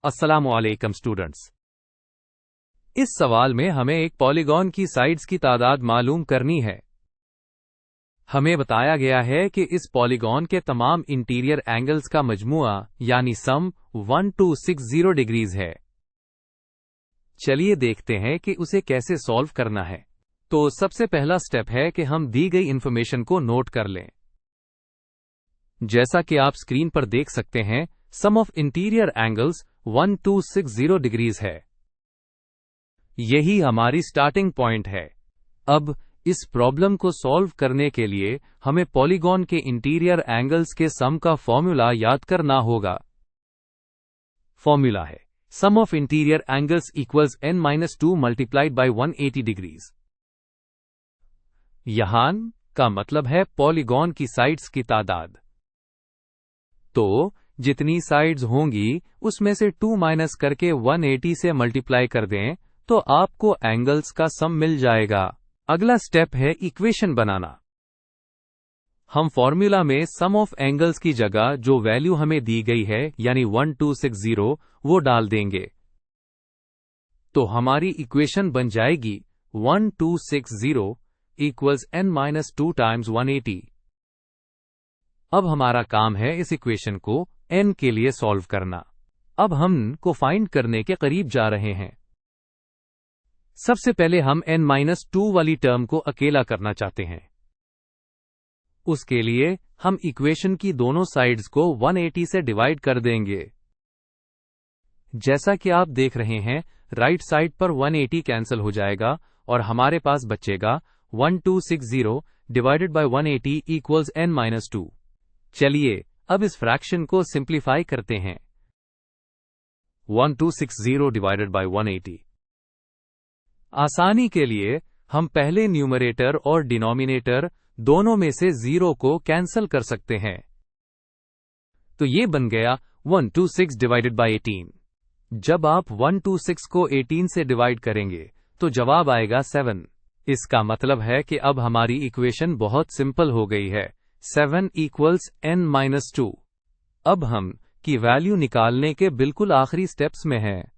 अस्सलामुअलैकुम स्टूडेंट्स। इस सवाल में हमें एक पॉलीगॉन की साइड्स की तादाद मालूम करनी है। हमें बताया गया है कि इस पॉलीगॉन के तमाम इंटीरियर एंगल्स का मजमुआ यानी सम 1260 डिग्रीज है। चलिए देखते हैं कि उसे कैसे सॉल्व करना है। तो सबसे पहला स्टेप है कि हम दी गई इंफॉर्मेशन को नोट कर लें। जैसा कि आप स्क्रीन पर देख सकते हैं, सम ऑफ इंटीरियर एंगल्स 1260 डिग्रीज है। यही हमारी स्टार्टिंग पॉइंट है। अब इस प्रॉब्लम को सॉल्व करने के लिए हमें पॉलीगॉन के इंटीरियर एंगल्स के सम का फॉर्मूला याद करना होगा। फॉर्मूला है sum of interior angles equals n-2 multiplied by 180 degrees. यहां का मतलब है पॉलीगॉन की साइड्स की तादाद। तो जितनी साइड्स होंगी उसमें से 2 माइनस करके 180 से मल्टीप्लाई कर दें तो आपको एंगल्स का सम मिल जाएगा। अगला स्टेप है इक्वेशन बनाना। हम फॉर्मूला में सम ऑफ एंगल्स की जगह जो वैल्यू हमें दी गई है यानी 1260 वो डाल देंगे। तो हमारी इक्वेशन बन जाएगी 1260 इक्वल्स n-2 टाइम्स 180। अब हमारा काम है इस इक्वेशन को n के लिए सॉल्व करना। अब हम n को फाइंड करने के करीब जा रहे हैं। सबसे पहले हम n-2 वाली टर्म को अकेला करना चाहते हैं। उसके लिए हम इक्वेशन की दोनों साइड्स को 180 से डिवाइड कर देंगे। जैसा कि आप देख रहे हैं, राइट साइड पर 180 कैंसिल हो जाएगा और हमारे पास बचेगा 1260 डिवाइडेड बाय 180 इक्वल्स n-2। चलिए अब इस फ्रैक्शन को सिंप्लीफाई करते हैं। 1260 डिवाइडेड बाय 180। आसानी के लिए हम पहले न्यूमरेटर और डिनोमिनेटर दोनों में से 0 को कैंसिल कर सकते हैं। तो ये बन गया 126 डिवाइडेड बाय 18। जब आप 126 को 18 से डिवाइड करेंगे तो जवाब आएगा 7। इसका मतलब है कि अब हमारी इक्वेशन बहुत सिंपल हो गई है। 7 इक्वल्स n-2। अब हम की वैल्यू निकालने के बिल्कुल आखिरी स्टेप्स में हैं।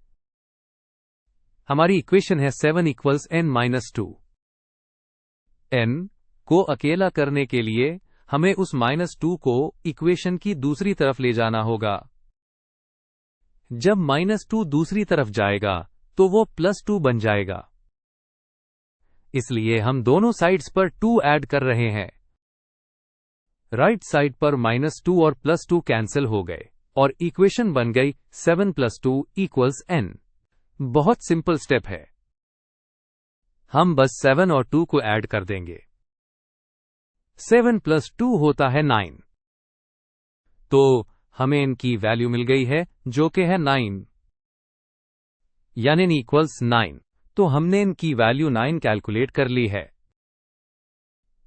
हमारी इक्वेशन है 7 इक्वल्स n-2। n को अकेला करने के लिए हमें उस -2 को इक्वेशन की दूसरी तरफ ले जाना होगा। जब -2 दूसरी तरफ जाएगा तो वो +2 बन जाएगा। इसलिए हम दोनों साइड्स पर 2 ऐड कर रहे हैं। राइट साइड पर -2 और +2 कैंसिल हो गए और इक्वेशन बन गई 7 + 2 इक्वल्स n। बहुत सिंपल स्टेप है। हम बस 7 और 2 को ऐड कर देंगे। 7 + 2 होता है 9। तो हमें इनकी वैल्यू मिल गई है जो कि है 9 यानी n इक्वल्स 9। तो हमने इनकी वैल्यू 9 कैलकुलेट कर ली है।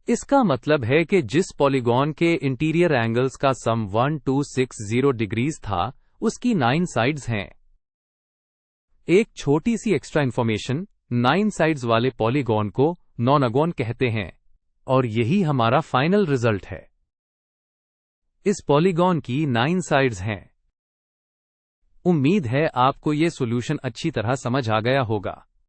इसका मतलब है कि जिस पॉलीगॉन के इंटीरियर एंगल्स का सम 1260 डिग्रीज था उसकी 9 साइड्स हैं। एक छोटी सी एक्स्ट्रा इंफॉर्मेशन, 9 साइड्स वाले पॉलीगॉन को नॉनागॉन कहते हैं और यही हमारा फाइनल रिजल्ट है। इस पॉलीगॉन की 9 साइड्स हैं। उम्मीद है आपको ये सॉल्यूशन अच्छी तरह समझ आ गया होगा।